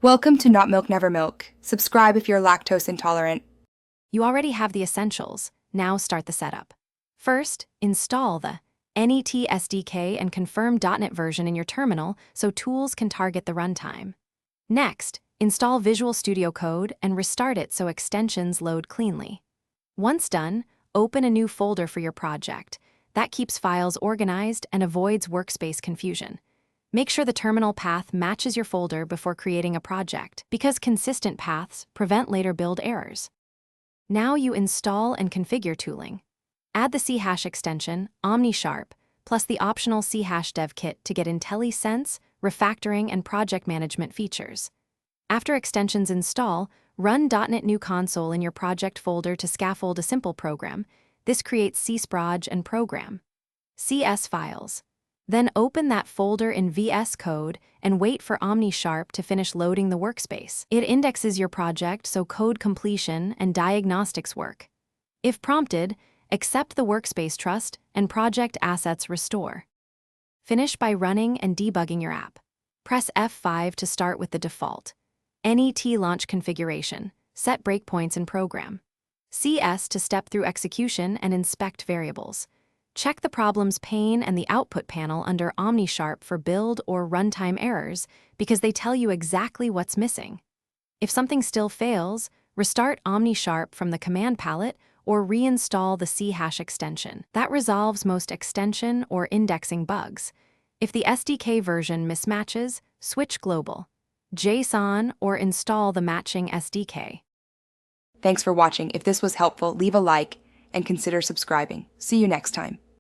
Welcome to Not Milk Never Milk. Subscribe if you're lactose intolerant. You already have the essentials. Now start the setup. First, install the NET SDK and confirm .NET version in your terminal so tools can target the runtime. Next, install Visual Studio Code and restart it so extensions load cleanly. Once done, open a new folder for your project. That keeps files organized and avoids workspace confusion. Make sure the terminal path matches your folder before creating a project, because consistent paths prevent later build errors. Now you install and configure tooling. Add the CHash extension, OmniSharp, plus the optional CHash dev kit to get IntelliSense, refactoring, and project management features. After extensions install, run .NET New Console in your project folder to scaffold a simple program. This creates csproj and program. CS files. Then open that folder in Vscode and wait for OmniSharp to finish loading the workspace. It indexes your project so code completion and diagnostics work. If prompted, accept the workspace trust and project assets restore. Finish by running and debugging your app. Press F5 to start with the default. NET launch configuration. Set breakpoints in program. CS to step through execution and inspect variables. Check the problem's pane and the output panel under OmniSharp for build or runtime errors because they tell you exactly what's missing. If something still fails, restart OmniSharp from the command palette or reinstall the CHash extension. That resolves most extension or indexing bugs. If the SDK version mismatches, switch global, JSON, or install the matching SDK. Thanks for watching. If this was helpful, leave a like and consider subscribing. See you next time.